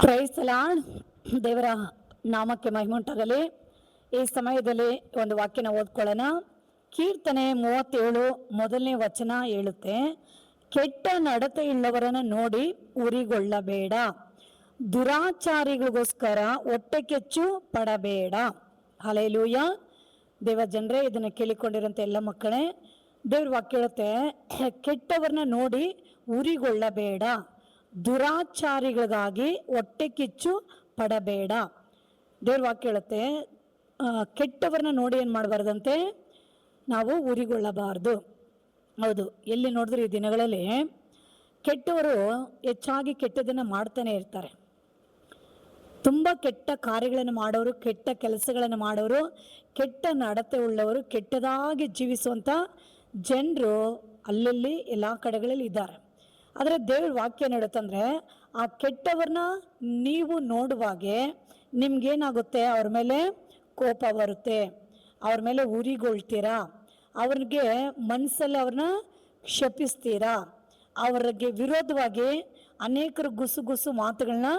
Price lord. ದೇವರ ನಾಮಕ್ಕೆ ಮಹಿಮೆ ಉಂಟಾಗಲಿ. ಈ ಸಮಯದಲ್ಲಿ ಒಂದು ವಾಕ್ಯನ ಓದ್ಕೊಳ್ಳೋಣ. ಕೀರ್ತನೆ 37 ಮೊದಲನೇ ವಚನ ಹೇಳುತ್ತೆ, ಕೆಟ್ಟ ನಡತೆಯುಳ್ಳವರನ್ನು ನೋಡಿ ಉರಿಗೊಳ್ಳಬೇಡ, ದುರಾಚಾರಿಗಳಿಗೋಸ್ಕರ ಹೊಟ್ಟೆ ಕೆಚ್ಚು ಪಡಬೇಡ. ಹಲ್ಲೆಲೂಯಾ. ದೇವ ಜನರೇ, ಇದನ್ನು ಕೇಳಿಕೊಂಡಿರೋಂಥ ಎಲ್ಲ ಮಕ್ಕಳೇ, ದೇವ್ರ ವಾಕ್ಯ ಹೇಳುತ್ತೆ, ಕೆಟ್ಟವರನ್ನ ನೋಡಿ ಉರಿಗೊಳ್ಳಬೇಡ, ದುರಾಚಾರಿಗಳಿಗಾಗಿ ಹೊಟ್ಟೆ ಕಿಚ್ಚು ಪಡಬೇಡ. ದೇವ್ರ ವಾಕ್ಯ ಹೇಳುತ್ತೆ, ಕೆಟ್ಟವರನ್ನ ನೋಡಿ ಏನು ಮಾಡಬಾರ್ದಂತೆ, ನಾವು ಉರಿಗೊಳ್ಳಬಾರ್ದು. ಹೌದು, ಎಲ್ಲಿ ನೋಡಿದ್ರೆ ಈ ದಿನಗಳಲ್ಲಿ ಕೆಟ್ಟವರು ಹೆಚ್ಚಾಗಿ ಕೆಟ್ಟದನ್ನು ಮಾಡ್ತಾನೆ ಇರ್ತಾರೆ. ತುಂಬ ಕೆಟ್ಟ ಕಾರ್ಯಗಳನ್ನು ಮಾಡೋರು, ಕೆಟ್ಟ ಕೆಲಸಗಳನ್ನು ಮಾಡೋರು, ಕೆಟ್ಟ ನಡತೆ ಉಳ್ಳವರು, ಕೆಟ್ಟದಾಗಿ ಜೀವಿಸುವಂಥ ಜನರು ಅಲ್ಲಲ್ಲಿ ಎಲ್ಲ ಕಡೆಗಳಲ್ಲಿ ಇದ್ದಾರೆ. ಆದರೆ ದೇವ್ರ ವಾಕ್ಯ ಹೇಳುತ್ತಂದರೆ, ಆ ಕೆಟ್ಟವ್ರನ್ನ ನೀವು ನೋಡುವಾಗೆ ನಿಮ್ಗೇನಾಗುತ್ತೆ, ಅವ್ರ ಮೇಲೆ ಕೋಪ ಬರುತ್ತೆ, ಅವ್ರ ಮೇಲೆ ಉರಿಗೊಳ್ತೀರಾ, ಅವ್ರಿಗೆ ಮನಸ್ಸಲ್ಲಿ ಅವ್ರನ್ನ ಶಪಿಸ್ತೀರಾ, ಅವ್ರಿಗೆ ವಿರೋಧವಾಗಿ ಅನೇಕರು ಗುಸು ಗುಸು ಮಾತುಗಳನ್ನ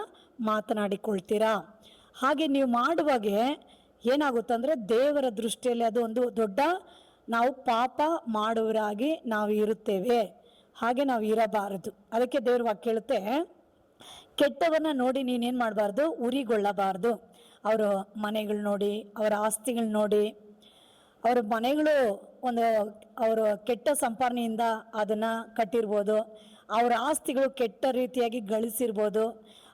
ಮಾತನಾಡಿಕೊಳ್ತೀರಾ. ಹಾಗೆ ನೀವು ಮಾಡುವಾಗೆ ಏನಾಗುತ್ತಂದರೆ, ದೇವರ ದೃಷ್ಟಿಯಲ್ಲಿ ಅದು ಒಂದು ದೊಡ್ಡ ನಾವು ಪಾಪ ಮಾಡುವರಾಗಿ ನಾವು ಇರುತ್ತೇವೆ. ಹಾಗೆ ನಾವು ಇರಬಾರದು. ಅದಕ್ಕೆ ದೇವ್ರ ವಾಕ್ಯ ಹೇಳುತ್ತೆ, ಕೆಟ್ಟವನ್ನ ನೋಡಿ ನೀನೇನು ಮಾಡಬಾರ್ದು, ಉರಿಗೊಳ್ಳಬಾರ್ದು. ಅವರ ಮನೆಗಳು ನೋಡಿ, ಅವರ ಆಸ್ತಿಗಳು ನೋಡಿ, ಅವರ ಮನೆಗಳು ಒಂದು ಅವರು ಕೆಟ್ಟ ಸಂಪಾದನೆಯಿಂದ ಅದನ್ನು ಕಟ್ಟಿರ್ಬೋದು, ಅವರ ಆಸ್ತಿಗಳು ಕೆಟ್ಟ ರೀತಿಯಾಗಿ ಗಳಿಸಿರ್ಬೋದು,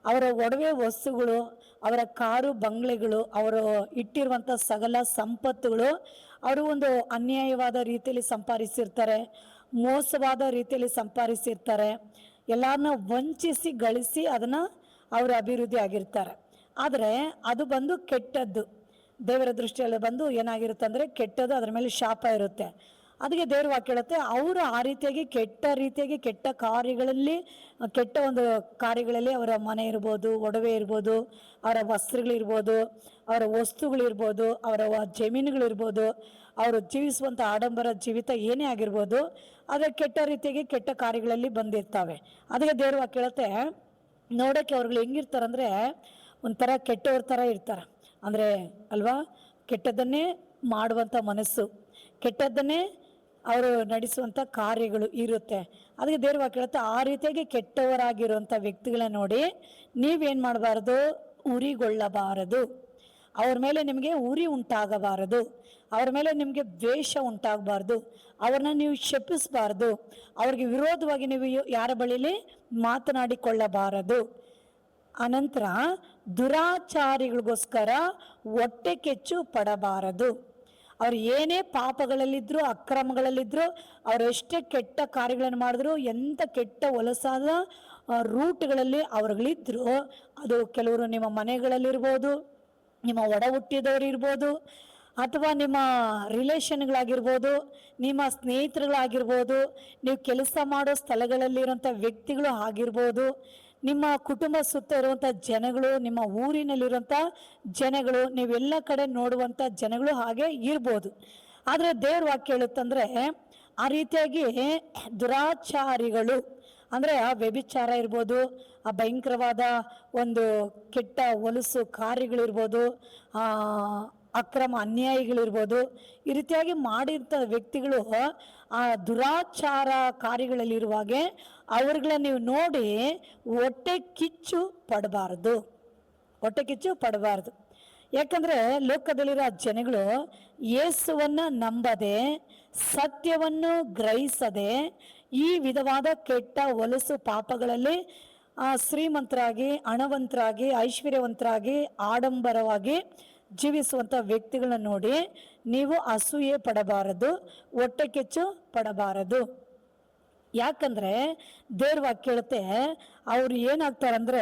ಅವರ ಒಡವೆ ವಸ್ತುಗಳು, ಅವರ ಕಾರು ಬಂಗ್ಲೆಗಳು, ಅವರು ಇಟ್ಟಿರುವಂಥ ಸಕಲ ಸಂಪತ್ತುಗಳು ಅವರು ಒಂದು ಅನ್ಯಾಯವಾದ ರೀತಿಯಲ್ಲಿ ಸಂಪಾದಿಸಿರ್ತಾರೆ, ಮೋಸವಾದ ರೀತಿಯಲ್ಲಿ ಸಂಪಾದಿಸಿರ್ತಾರೆ, ಎಲ್ಲರನ್ನ ವಂಚಿಸಿ ಗಳಿಸಿ ಅದನ್ನು ಅವರು ಅಭಿವೃದ್ಧಿ ಆಗಿರ್ತಾರೆ. ಆದರೆ ಅದು ಬಂದು ಕೆಟ್ಟದ್ದು. ದೇವರ ದೃಷ್ಟಿಯಲ್ಲಿ ಬಂದು ಏನಾಗಿರುತ್ತೆ ಅಂದರೆ ಕೆಟ್ಟದ್ದು, ಅದರ ಮೇಲೆ ಶಾಪ ಇರುತ್ತೆ. ಅದಕ್ಕೆ ದೇವ್ರ ವಾಕ್ಯ ಹೇಳುತ್ತೆ, ಅವರು ಆ ರೀತಿಯಾಗಿ ಕೆಟ್ಟ ಕಾರ್ಯಗಳಲ್ಲಿ, ಕೆಟ್ಟ ಒಂದು ಕಾರ್ಯಗಳಲ್ಲಿ ಅವರ ಮನೆ ಇರ್ಬೋದು, ಒಡವೆ ಇರ್ಬೋದು, ಅವರ ವಸ್ತ್ರಗಳಿರ್ಬೋದು, ಅವರ ವಸ್ತುಗಳಿರ್ಬೋದು, ಅವರ ಜಮೀನುಗಳಿರ್ಬೋದು, ಅವರು ಜೀವಿಸುವಂಥ ಆಡಂಬರ ಜೀವಿತ ಏನೇ ಆಗಿರ್ಬೋದು, ಆದರೆ ಕೆಟ್ಟ ರೀತಿಯಾಗಿ ಕೆಟ್ಟ ಕಾರ್ಯಗಳಲ್ಲಿ ಬಂದಿರ್ತವೆ. ಅದಕ್ಕೆ ದೇವ್ರ ವಾಕ್ಯ ಹೇಳುತ್ತೆ, ನೋಡೋಕ್ಕೆ ಅವ್ರುಗಳು ಹೆಂಗಿರ್ತಾರಂದರೆ ಒಂಥರ ಕೆಟ್ಟವ್ರ ಥರ ಇರ್ತಾರೆ. ಅಂದರೆ ಅಲ್ವಾ, ಕೆಟ್ಟದ್ದನ್ನೇ ಮಾಡುವಂಥ ಮನಸ್ಸು, ಕೆಟ್ಟದ್ದನ್ನೇ ಅವರು ನಡೆಸುವಂಥ ಕಾರ್ಯಗಳು ಇರುತ್ತೆ. ಅದಕ್ಕೆ ದೇವ್ರ ವಾಕ್ಯ ಹೇಳುತ್ತೆ, ಆ ರೀತಿಯಾಗಿ ಕೆಟ್ಟವರಾಗಿರುವಂಥ ವ್ಯಕ್ತಿಗಳನ್ನ ನೋಡಿ ನೀವೇನು ಮಾಡಬಾರ್ದು, ಉರಿಗೊಳ್ಳಬಾರದು. ಅವ್ರ ಮೇಲೆ ನಿಮಗೆ ಉರಿ ಉಂಟಾಗಬಾರದು, ಅವ್ರ ಮೇಲೆ ನಿಮಗೆ ದ್ವೇಷ ಉಂಟಾಗಬಾರ್ದು, ಅವ್ರನ್ನ ನೀವು ಶಪಿಸಬಾರ್ದು, ಅವ್ರಿಗೆ ವಿರೋಧವಾಗಿ ನೀವು ಯಾರ ಬಳಿಲಿ ಮಾತನಾಡಿಕೊಳ್ಳಬಾರದು. ಅನಂತರ ದುರಾಚಾರಿಗಳಿಗೋಸ್ಕರ ಹೊಟ್ಟೆ ಕೆಚ್ಚು ಪಡಬಾರದು. ಅವ್ರು ಏನೇ ಪಾಪಗಳಲ್ಲಿದ್ದರು, ಅಕ್ರಮಗಳಲ್ಲಿದ್ದರು, ಅವ್ರು ಎಷ್ಟೇ ಕೆಟ್ಟ ಕಾರ್ಯಗಳನ್ನು ಮಾಡಿದ್ರು, ಎಂಥ ಕೆಟ್ಟ ಹೊಲಸಾದ ರೂಟ್ಗಳಲ್ಲಿ ಅವ್ರುಗಳಿದ್ರು, ಅದು ಕೆಲವರು ನಿಮ್ಮ ಮನೆಗಳಲ್ಲಿರ್ಬೋದು, ನಿಮ್ಮ ಒಡ ಹುಟ್ಟಿದವರು ಇರ್ಬೋದು, ಅಥವಾ ನಿಮ್ಮ ರಿಲೇಷನ್ಗಳಾಗಿರ್ಬೋದು, ನಿಮ್ಮ ಸ್ನೇಹಿತರುಗಳಾಗಿರ್ಬೋದು, ನೀವು ಕೆಲಸ ಮಾಡೋ ಸ್ಥಳಗಳಲ್ಲಿರುವಂಥ ವ್ಯಕ್ತಿಗಳು ಆಗಿರ್ಬೋದು, ನಿಮ್ಮ ಕುಟುಂಬ ಸುತ್ತ ಇರುವಂಥ ಜನಗಳು, ನಿಮ್ಮ ಊರಿನಲ್ಲಿರುವಂಥ ಜನಗಳು, ನೀವೆಲ್ಲ ಕಡೆ ನೋಡುವಂಥ ಜನಗಳು ಹಾಗೆ ಇರ್ಬೋದು. ಆದರೆ ದೇವ್ರ ವಾಕ್ಯ ಹೇಳುತ್ತಂದರೆ, ಆ ರೀತಿಯಾಗಿ ದುರಾಚಾರಿಗಳು ಅಂದರೆ ಆ ವ್ಯಭಿಚಾರ ಇರ್ಬೋದು, ಆ ಭಯಂಕರವಾದ ಒಂದು ಕೆಟ್ಟ ಹೊಲಸು ಕಾರ್ಯಗಳಿರ್ಬೋದು, ಅಕ್ರಮ ಅನ್ಯಾಯಗಳಿರ್ಬೋದು, ಈ ರೀತಿಯಾಗಿ ಮಾಡಿದಂಥ ವ್ಯಕ್ತಿಗಳು ಆ ದುರಾಚಾರ ಕಾರ್ಯಗಳಲ್ಲಿರುವಾಗೆ ಅವ್ರುಗಳ ನೀವು ನೋಡಿ ಹೊಟ್ಟೆ ಕಿಚ್ಚು ಪಡಬಾರ್ದು, ಹೊಟ್ಟೆ ಕಿಚ್ಚು ಪಡಬಾರ್ದು. ಯಾಕಂದರೆ ಲೋಕದಲ್ಲಿರೋ ಜನಗಳು ಯೇಸುವನ್ನು ನಂಬದೆ, ಸತ್ಯವನ್ನು ಗ್ರಹಿಸದೆ, ಈ ವಿಧವಾದ ಕೆಟ್ಟ ಹೊಲಸು ಪಾಪಗಳಲ್ಲಿ ಶ್ರೀಮಂತರಾಗಿ, ಹಣವಂತರಾಗಿ, ಐಶ್ವರ್ಯವಂತರಾಗಿ, ಆಡಂಬರವಾಗಿ ಜೀವಿಸುವಂಥ ವ್ಯಕ್ತಿಗಳನ್ನ ನೋಡಿ ನೀವು ಅಸೂಯೆ ಪಡಬಾರದು, ಹೊಟ್ಟೆ ಕೆಚ್ಚು ಪಡಬಾರದು. ಯಾಕಂದರೆ ದೇವ್ರ ವಾಕ್ಯ ಹೇಳುತ್ತೆ, ಅವರು ಏನಾಗ್ತಾರಂದರೆ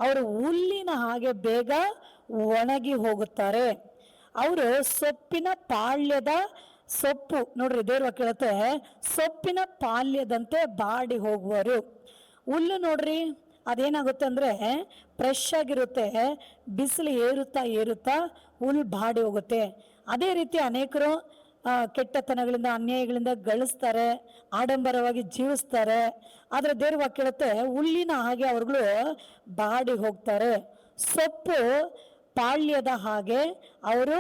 ಅವರು ಹುಲ್ಲಿನ ಹಾಗೆ ಬೇಗ ಒಣಗಿ ಹೋಗುತ್ತಾರೆ. ಅವರು ಸೊಪ್ಪಿನ ಪಾಳ್ಯದ ಸೊಪ್ಪು ನೋಡ್ರಿ, ದೇವ್ರ ವಾಕ್ಯ ಹೇಳುತ್ತೆ, ಸೊಪ್ಪಿನ ಪಾಳ್ಯದಂತೆ ಬಾಡಿ ಹೋಗುವರು. ಹುಲ್ಲು ನೋಡ್ರಿ, ಅದೇನಾಗುತ್ತೆ ಅಂದರೆ ಫ್ರೆಶ್ ಆಗಿರುತ್ತೆ, ಬಿಸಿಲು ಏರುತ್ತಾ ಹುಲ್ಲು ಬಾಡಿ ಹೋಗುತ್ತೆ. ಅದೇ ರೀತಿ ಅನೇಕರು ಕೆಟ್ಟತನಗಳಿಂದ ಅನ್ಯಾಯಗಳಿಂದ ಗಳಿಸ್ತಾರೆ, ಆಡಂಬರವಾಗಿ ಜೀವಿಸ್ತಾರೆ. ಆದರೆ ದೇವ್ರ ವಾಕ್ಯ ಹೇಳುತ್ತೆ, ಹುಲ್ಲಿನ ಹಾಗೆ ಅವ್ರುಗಳು ಬಾಡಿ ಹೋಗ್ತಾರೆ, ಸೊಪ್ಪು ಪಾಳ್ಯದ ಹಾಗೆ ಅವರು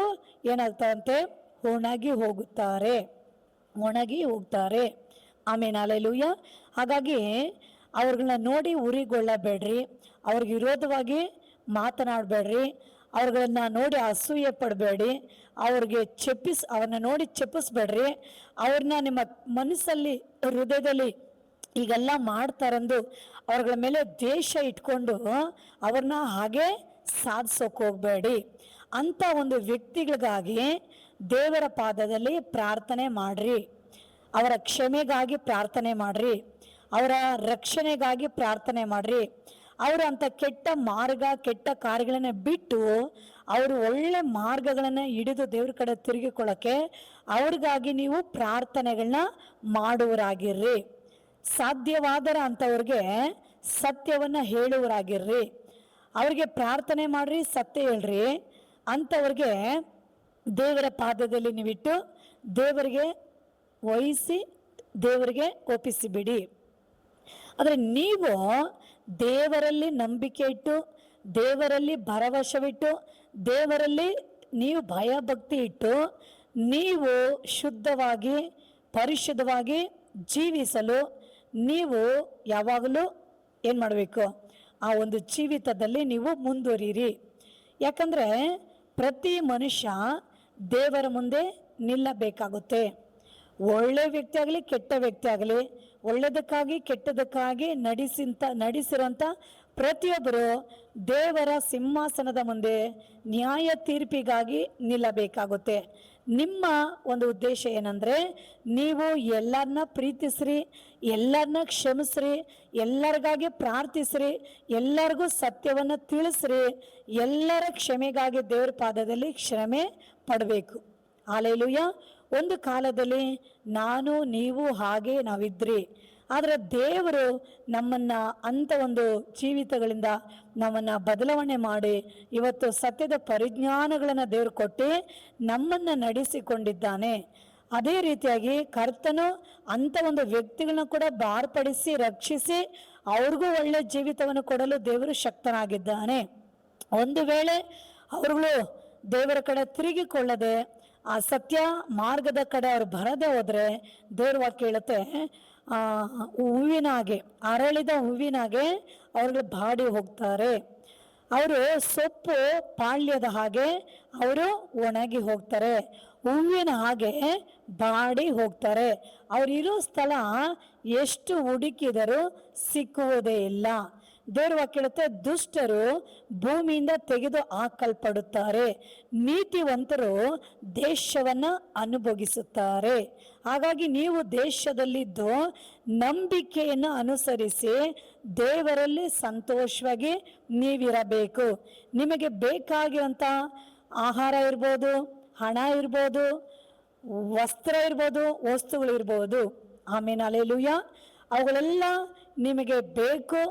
ಏನಾಗ್ತಾರಂತೆ, ಒಣಗಿ ಹೋಗುತ್ತಾರೆ, ಒಣಗಿ ಹೋಗ್ತಾರೆ. ಆಮೇಲೆ ಹಲ್ಲೆಲೂಯಾ. ಹಾಗಾಗಿ ಅವ್ರಗಳನ್ನ ನೋಡಿ ಉರಿಗೊಳ್ಳಬೇಡ್ರಿ, ಅವ್ರಿಗೆ ವಿರೋಧವಾಗಿ ಮಾತನಾಡಬೇಡ್ರಿ, ಅವ್ರುಗಳನ್ನ ನೋಡಿ ಅಸೂಯೆ ಪಡಬೇಡಿ, ಅವ್ರನ್ನ ನೋಡಿ ಚೆಪ್ಪಿಸ್ಬೇಡ್ರಿ. ಅವ್ರನ್ನ ನಿಮ್ಮ ಮನಸ್ಸಲ್ಲಿ, ಹೃದಯದಲ್ಲಿ ಈಗೆಲ್ಲ ಮಾಡ್ತಾರಂದು ಅವ್ರಗಳ ಮೇಲೆ ದ್ವೇಷ ಇಟ್ಕೊಂಡು ಅವ್ರನ್ನ ಹಾಗೆ ಸಾಧಿಸೋಕೆ ಹೋಗಬೇಡಿ. ಅಂಥ ಒಂದು ವ್ಯಕ್ತಿಗಳಿಗಾಗಿ ದೇವರ ಪಾದದಲ್ಲಿ ಪ್ರಾರ್ಥನೆ ಮಾಡ್ರಿ, ಅವರ ಕ್ಷಮೆಗಾಗಿ ಪ್ರಾರ್ಥನೆ ಮಾಡ್ರಿ, ಅವರ ರಕ್ಷಣೆಗಾಗಿ ಪ್ರಾರ್ಥನೆ ಮಾಡ್ರಿ. ಅವರು ಅಂಥ ಕೆಟ್ಟ ಮಾರ್ಗ, ಕೆಟ್ಟ ಕಾರ್ಯಗಳನ್ನು ಬಿಟ್ಟು ಅವರು ಒಳ್ಳೆ ಮಾರ್ಗಗಳನ್ನು ಹಿಡಿದು ದೇವ್ರ ಕಡೆ ತಿರುಗಿಕೊಳ್ಳೋಕ್ಕೆ ಅವ್ರಿಗಾಗಿ ನೀವು ಪ್ರಾರ್ಥನೆಗಳನ್ನ ಮಾಡುವರಾಗಿರ್ರಿ. ಸಾಧ್ಯವಾದರ ಅಂಥವ್ರಿಗೆ ಸತ್ಯವನ್ನು ಹೇಳುವರಾಗಿರ್ರಿ. ಅವ್ರಿಗೆ ಪ್ರಾರ್ಥನೆ ಮಾಡ್ರಿ, ಸತ್ಯ ಹೇಳ್ರಿ. ಅಂಥವ್ರಿಗೆ ದೇವರ ಪಾದದಲ್ಲಿ ನೀವಿಟ್ಟು ದೇವರಿಗೆ ವಹಿಸಿ ದೇವರಿಗೆ ಒಪ್ಪಿಸಿಬಿಡಿ. ಆದರೆ ನೀವು ದೇವರಲ್ಲಿ ನಂಬಿಕೆ ಇಟ್ಟು, ದೇವರಲ್ಲಿ ಭರವಸವಿಟ್ಟು, ದೇವರಲ್ಲಿ ನೀವು ಭಯ ಭಕ್ತಿ ಇಟ್ಟು ನೀವು ಶುದ್ಧವಾಗಿ ಪರಿಶುದ್ಧವಾಗಿ ಜೀವಿಸಲು ನೀವು ಯಾವಾಗಲೂ ಏನು ಮಾಡಬೇಕು, ಆ ಒಂದು ಜೀವಿತದಲ್ಲಿ ನೀವು ಮುಂದುವರಿಯಿರಿ. ಯಾಕಂದರೆ ಪ್ರತಿ ಮನುಷ್ಯ ದೇವರ ಮುಂದೆ ನಿಲ್ಲಬೇಕಾಗುತ್ತೆ. ಒಳ್ಳೆ ವ್ಯಕ್ತಿ ಆಗಲಿ ಕೆಟ್ಟ ವ್ಯಕ್ತಿ ಆಗಲಿ, ಒಳ್ಳೆಯದಕ್ಕಾಗಿ ಕೆಟ್ಟದಕ್ಕಾಗಿ ನಡೆಸಿರೋಂಥ ಪ್ರತಿಯೊಬ್ಬರು ದೇವರ ಸಿಂಹಾಸನದ ಮುಂದೆ ನ್ಯಾಯ ತೀರ್ಪಿಗಾಗಿ ನಿಲ್ಲಬೇಕಾಗುತ್ತೆ. ನಿಮ್ಮ ಒಂದು ಉದ್ದೇಶ ಏನಂದರೆ, ನೀವು ಎಲ್ಲರನ್ನ ಪ್ರೀತಿಸ್ರಿ, ಎಲ್ಲರನ್ನ ಕ್ಷಮಿಸ್ರಿ, ಎಲ್ಲರಿಗಾಗಿ ಪ್ರಾರ್ಥಿಸ್ರಿ, ಎಲ್ಲರಿಗೂ ಸತ್ಯವನ್ನು ತಿಳಿಸ್ರಿ, ಎಲ್ಲರ ಕ್ಷಮೆಗಾಗಿ ದೇವ್ರ ಪಾದದಲ್ಲಿ ಕ್ಷಮೆ ಪಡಬೇಕು. ಹಲ್ಲೆಲೂಯಾ. ಒಂದು ಕಾಲದಲ್ಲಿ ನಾನು ನೀವು ಹಾಗೆ ನಾವಿದ್ರಿ, ಆದರೆ ದೇವರು ನಮ್ಮನ್ನು ಅಂಥ ಒಂದು ಜೀವಿತಗಳಿಂದ ನಮ್ಮನ್ನು ಬದಲಾವಣೆ ಮಾಡಿ ಇವತ್ತು ಸತ್ಯದ ಪರಿಜ್ಞಾನಗಳನ್ನು ದೇವರು ಕೊಟ್ಟು ನಮ್ಮನ್ನು ನಡೆಸಿಕೊಂಡಿದ್ದಾನೆ. ಅದೇ ರೀತಿಯಾಗಿ ಕರ್ತನು ಅಂಥ ಒಂದು ವ್ಯಕ್ತಿಗಳನ್ನ ಕೂಡ ಬಾರ್ಪಡಿಸಿ ರಕ್ಷಿಸಿ ಅವ್ರಿಗೂ ಒಳ್ಳೆ ಜೀವಿತವನ್ನು ಕೊಡಲು ದೇವರು ಶಕ್ತನಾಗಿದ್ದಾನೆ. ಒಂದು ವೇಳೆ ಅವರುಗಳು ದೇವರ ಕಡೆ ತಿರುಗಿಕೊಳ್ಳದೆ ಆ ಸತ್ಯ ಮಾರ್ಗದ ಕಡೆ ಅವ್ರು ಬರದೆ ಹೋದರೆ ದೇವ್ರ ವಾಕ್ಯ ಹೇಳುತ್ತೆ, ಹೂವಿನಾಗೆ, ಅರಳಿದ ಹೂವಿನಾಗೆ ಅವ್ರಿಗೆ ಬಾಡಿ ಹೋಗ್ತಾರೆ. ಅವರು ಸೊಪ್ಪು ಪಾಳ್ಯದ ಹಾಗೆ ಅವರು ಒಣಗಿ ಹೋಗ್ತಾರೆ, ಹೂವಿನ ಹಾಗೆ ಬಾಡಿ ಹೋಗ್ತಾರೆ. ಅವರಿರೋ ಸ್ಥಳ ಎಷ್ಟು ಹುಡುಕಿದರೂ ಸಿಕ್ಕುವುದೇ ಇಲ್ಲ. ದೇವ್ರ ವಾಕ್ಯ ಹೇಳುತ್ತೆ, ದುಷ್ಟರು ಭೂಮಿಯಿಂದ ತೆಗೆದು ಹಾಕಲ್ಪಡುತ್ತಾರೆ, ನೀತಿವಂತರು ದೇಶವನ್ನು ಅನುಭವಿಸುತ್ತಾರೆ. ಹಾಗಾಗಿ ನೀವು ದೇಶದಲ್ಲಿದ್ದು ನಂಬಿಕೆಯನ್ನು ಅನುಸರಿಸಿ ದೇವರಲ್ಲಿ ಸಂತೋಷವಾಗಿ ನೀವಿರಬೇಕು. ನಿಮಗೆ ಬೇಕಾಗಿರುವಂಥ ಆಹಾರ ಇರ್ಬೋದು, ಹಣ ಇರ್ಬೋದು, ವಸ್ತ್ರ ಇರ್ಬೋದು, ವಸ್ತುಗಳಿರ್ಬೋದು. ಆಮೇಲೆ ಹಲ್ಲೆಲೂಯಾ, ಅವುಗಳೆಲ್ಲ ನಿಮಗೆ ಬೇಕು.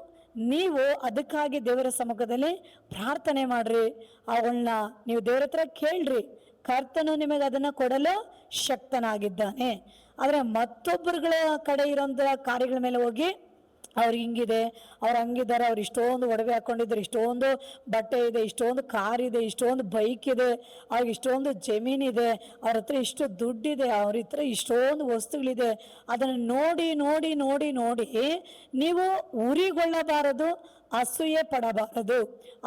ನೀವು ಅದಕ್ಕಾಗಿ ದೇವರ ಸಮ್ಮುಖದಲ್ಲಿ ಪ್ರಾರ್ಥನೆ ಮಾಡ್ರಿ, ಅವುಗಳನ್ನ ನೀವು ದೇವರ ಹತ್ರ ಕೇಳ್ರಿ. ಕರ್ತನು ನಿಮಗೆ ಅದನ್ನು ಕೊಡಲು ಶಕ್ತನಾಗಿದ್ದಾನೆ. ಆದರೆ ಮತ್ತೊಬ್ಬರುಗಳ ಕಡೆ ಇರೋಂಥ ಕಾರ್ಯಗಳ ಮೇಲೆ ಹೋಗಿ ಅವ್ರಿಗೆ ಹಿಂಗಿದೆ, ಅವ್ರು ಹಂಗಿದ್ದಾರೆ, ಅವ್ರು ಇಷ್ಟೊಂದು ಒಡವೆ ಹಾಕ್ಕೊಂಡಿದ್ದಾರೆ, ಇಷ್ಟೊಂದು ಬಟ್ಟೆ ಇದೆ, ಇಷ್ಟೊಂದು ಕಾರ್ ಇದೆ, ಇಷ್ಟೊಂದು ಬೈಕ್ ಇದೆ, ಅವ್ರಿಗೆ ಇಷ್ಟೊಂದು ಜಮೀನಿದೆ, ಅವ್ರ ಹತ್ರ ಇಷ್ಟು ದುಡ್ಡಿದೆ, ಅವ್ರ ಹತ್ರ ಇಷ್ಟೊಂದು ವಸ್ತುಗಳಿದೆ, ಅದನ್ನು ನೋಡಿ ನೋಡಿ ನೋಡಿ ನೋಡಿ ನೀವು ಉರಿಗೊಳ್ಳಬಾರದು, ಅಸೂಯೆ ಪಡಬಾರದು.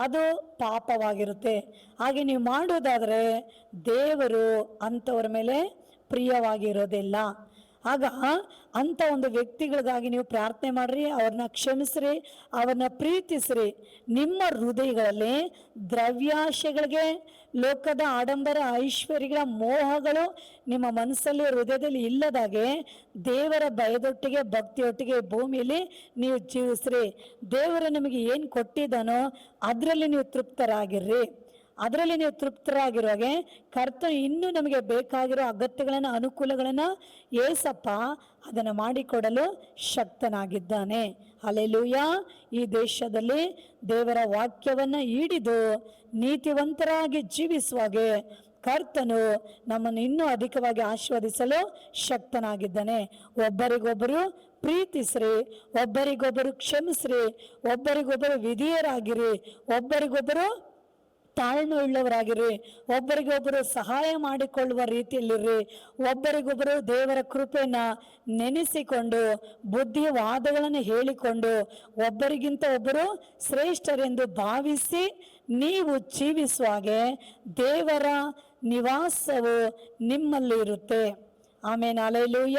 ಅದು ಪಾಪವಾಗಿರುತ್ತೆ. ಹಾಗೆ ನೀವು ಮಾಡೋದಾದರೆ ದೇವರು ಅಂಥವ್ರ ಮೇಲೆ ಪ್ರಿಯವಾಗಿರೋದಿಲ್ಲ. ಆಗ ಅಂಥ ಒಂದು ವ್ಯಕ್ತಿಗಳಿಗಾಗಿ ನೀವು ಪ್ರಾರ್ಥನೆ ಮಾಡ್ರಿ, ಅವ್ರನ್ನ ಕ್ಷಮಿಸ್ರಿ, ಅವ್ರನ್ನ ಪ್ರೀತಿಸ್ರಿ. ನಿಮ್ಮ ಹೃದಯಗಳಲ್ಲಿ ದ್ರವ್ಯಾಶೆಗಳಿಗೆ, ಲೋಕದ ಆಡಂಬರ ಐಶ್ವರ್ಯಗಳ ಮೋಹಗಳು ನಿಮ್ಮ ಮನಸ್ಸಲ್ಲಿ, ಹೃದಯದಲ್ಲಿ ಇಲ್ಲದಾಗೆ ದೇವರ ಭಯದೊಟ್ಟಿಗೆ ಭಕ್ತಿಯೊಟ್ಟಿಗೆ ಭೂಮಿಯಲ್ಲಿ ನೀವು ಜೀವಿಸ್ರಿ. ದೇವರು ನಿಮಗೆ ಏನು ಕೊಟ್ಟಿದ್ದಾನೋ ಅದರಲ್ಲಿ ನೀವು ತೃಪ್ತರಾಗಿರ್ರಿ. ಅದರಲ್ಲಿ ನೀವು ತೃಪ್ತರಾಗಿರುವಾಗೆ ಕರ್ತನು ಇನ್ನೂ ನಮಗೆ ಬೇಕಾಗಿರೋ ಅಗತ್ಯಗಳನ್ನು, ಅನುಕೂಲಗಳನ್ನು ಏಸಪ್ಪ ಅದನ್ನು ಮಾಡಿಕೊಡಲು ಶಕ್ತನಾಗಿದ್ದಾನೆ. ಹಲ್ಲೆಲೂಯಾ. ಈ ದೇಶದಲ್ಲಿ ದೇವರ ವಾಕ್ಯವನ್ನು ಹಿಡಿದು ನೀತಿವಂತರಾಗಿ ಜೀವಿಸುವಾಗೆ ಕರ್ತನು ನಮ್ಮನ್ನು ಇನ್ನೂ ಅಧಿಕವಾಗಿ ಆಶೀರ್ವದಿಸಲು ಶಕ್ತನಾಗಿದ್ದಾನೆ. ಒಬ್ಬರಿಗೊಬ್ಬರು ಪ್ರೀತಿಸ್ರಿ, ಒಬ್ಬರಿಗೊಬ್ಬರು ಕ್ಷಮಿಸ್ರಿ, ಒಬ್ಬರಿಗೊಬ್ಬರು ವಿಧೇಯರಾಗಿರಿ, ಒಬ್ಬರಿಗೊಬ್ಬರು ತಾಳ್ಮೆ ಉಳ್ಳವರಾಗಿರಿ, ಒಬ್ಬರಿಗೊಬ್ಬರು ಸಹಾಯ ಮಾಡಿಕೊಳ್ಳುವ ರೀತಿಯಲ್ಲಿರ್ರಿ, ಒಬ್ಬರಿಗೊಬ್ಬರು ದೇವರ ಕೃಪೆಯನ್ನ ನೆನೆಸಿಕೊಂಡು ಬುದ್ಧಿವಾದಗಳನ್ನು ಹೇಳಿಕೊಂಡು ಒಬ್ಬರಿಗಿಂತ ಒಬ್ಬರು ಶ್ರೇಷ್ಠರೆಂದು ಭಾವಿಸಿ ನೀವು ಜೀವಿಸುವಾಗೆ ದೇವರ ನಿವಾಸವು ನಿಮ್ಮಲ್ಲಿ ಇರುತ್ತೆ. ಆಮೇಲೆ ಹಲ್ಲೆಲೂಯ.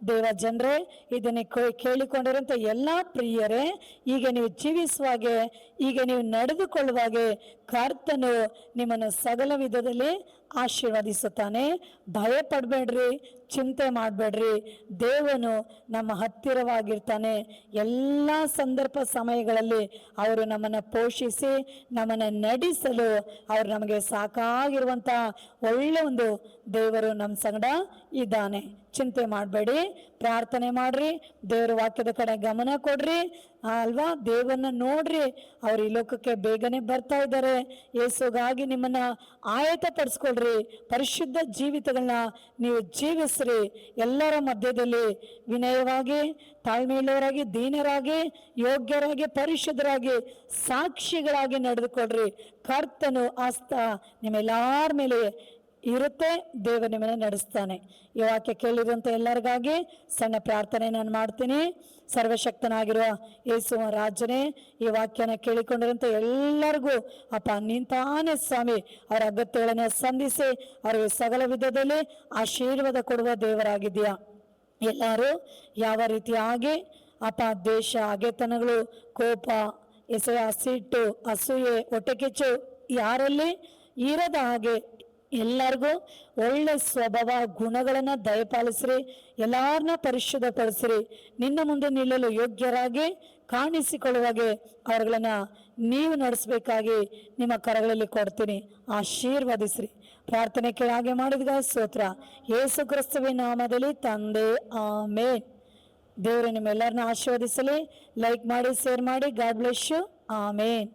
ದೇವ ಜನರೇ, ಇದನ್ನೇ ಕೇಳಿಕೊಂಡಿರಂತ ಎಲ್ಲ ಪ್ರಿಯರೇ, ಈಗ ನೀವು ಜೀವಿಸುವಾಗೆ, ಈಗ ನೀವು ನಡೆದುಕೊಳ್ಳುವಾಗೆ ಕರ್ತನು ನಿಮ್ಮನ್ನು ಸಕಲ ವಿಧದಲ್ಲಿ ಆಶೀರ್ವದಿಸುತ್ತಾನೆ. ಭಯ ಪಡಬೇಡ್ರಿ, ಚಿಂತೆ ಮಾಡಬೇಡ್ರಿ. ದೇವನು ನಮ್ಮ ಹತ್ತಿರವಾಗಿರ್ತಾನೆ. ಎಲ್ಲ ಸಂದರ್ಭ ಸಮಯಗಳಲ್ಲಿ ಅವರು ನಮ್ಮನ್ನು ಪೋಷಿಸಿ ನಮ್ಮನ್ನು ನಡೆಸಲು ಅವರು ನಮಗೆ ಸಾಕಾಗಿರುವಂಥ ಒಳ್ಳೆ ಒಂದು ದೇವರು ನಮ್ಮ ಸಂಗಡ ಇದ್ದಾನೆ. ಚಿಂತೆ ಮಾಡಬೇಡಿ, ಪ್ರಾರ್ಥನೆ ಮಾಡ್ರಿ, ದೇವರ ವಾಕ್ಯದ ಕಡೆ ಗಮನ ಕೊಡ್ರಿ ಅಲ್ವಾ. ದೇವರನ್ನ ನೋಡ್ರಿ, ಅವ್ರು ಈ ಲೋಕಕ್ಕೆ ಬೇಗನೆ ಬರ್ತಾ ಇದ್ದಾರೆ. ಯೇಸುಗಾಗಿ ನಿಮ್ಮನ್ನ ಆಯತ ಪಡಿಸ್ಕೊಳ್ರಿ, ಪರಿಶುದ್ಧ ಜೀವಿತಗಳನ್ನ ನೀವು ಜೀವಿಸ್ರಿ. ಎಲ್ಲರ ಮಧ್ಯದಲ್ಲಿ ವಿನಯವಾಗಿ, ತಾಳ್ಮೆಯುಳ್ಳವರಾಗಿ, ದೀನರಾಗಿ, ಯೋಗ್ಯರಾಗಿ, ಪರಿಶುದ್ಧರಾಗಿ, ಸಾಕ್ಷಿಗಳಾಗಿ ನಡೆದುಕೊಳ್ರಿ. ಕರ್ತನು ಹಸ್ತ ನಿಮ್ಮೆಲ್ಲರ ಮೇಲೆ ಇರುತ್ತೆ. ದೇವರು ನಿಮ್ಮನ್ನು ನಡೆಸ್ತಾನೆ. ಈ ವಾಕ್ಯ ಕೇಳಿರುವಂಥ ಎಲ್ಲರಿಗಾಗಿ ಸಣ್ಣ ಪ್ರಾರ್ಥನೆ ನಾನು ಮಾಡ್ತೀನಿ. ಸರ್ವಶಕ್ತನಾಗಿರುವ ಯೇಸುವ ರಾಜನೇ, ಈ ವಾಕ್ಯನ ಕೇಳಿಕೊಂಡಿರುವಂಥ ಎಲ್ಲರಿಗೂ ಅಪ್ಪ ನಿಂತಾನೆ ಸ್ವಾಮಿ ಅವರ ಅಗತ್ಯಗಳನ್ನು ಸಂಧಿಸಿ ಅವರಿಗೆ ಸಕಲ ವಿಧದಲ್ಲಿ ಆಶೀರ್ವಾದ ಕೊಡುವ ದೇವರಾಗಿದೆಯಾ. ಎಲ್ಲರೂ ಯಾವ ರೀತಿಯಾಗಿ ಅಪ್ಪ ದ್ವೇಷ, ಹಗೆತನಗಳು, ಕೋಪ, ಎಸೆಯ, ಸಿಟ್ಟು, ಅಸೂಯೆ, ಹೊಟ್ಟೆಕಿಚ್ಚು ಯಾರಲ್ಲಿ ಇರದ ಹಾಗೆ ಎಲ್ಲರಿಗೂ ಒಳ್ಳೆ ಸ್ವಭಾವ ಗುಣಗಳನ್ನು ದಯಪಾಲಿಸ್ರಿ. ಎಲ್ಲರನ್ನ ಪರಿಶುದ್ಧಪಡಿಸ್ರಿ. ನಿನ್ನ ಮುಂದೆ ನಿಲ್ಲಲು ಯೋಗ್ಯರಾಗಿ ಕಾಣಿಸಿಕೊಳ್ಳುವಾಗೆ ಅವರುಗಳನ್ನ ನೀವು ನಡೆಸಬೇಕಾಗಿ ನಿಮ್ಮ ಕರಗಳಲ್ಲಿ ಕೊಡ್ತೀನಿ. ಆಶೀರ್ವದಿಸ್ರಿ. ಪ್ರಾರ್ಥನೆ ಕೆಳಗೆ ಮಾಡಿದ ಸ್ತೋತ್ರ ಯೇಸು ಕ್ರಿಸ್ತುವಿನ ನಾಮದಲ್ಲಿ ತಂದೆ, ಆಮೇನ್. ದೇವರು ನಿಮ್ಮೆಲ್ಲರನ್ನ ಆಶೀರ್ವದಿಸಲಿ. ಲೈಕ್ ಮಾಡಿ, ಶೇರ್ ಮಾಡಿ. God bless you. ಆಮೇನ್.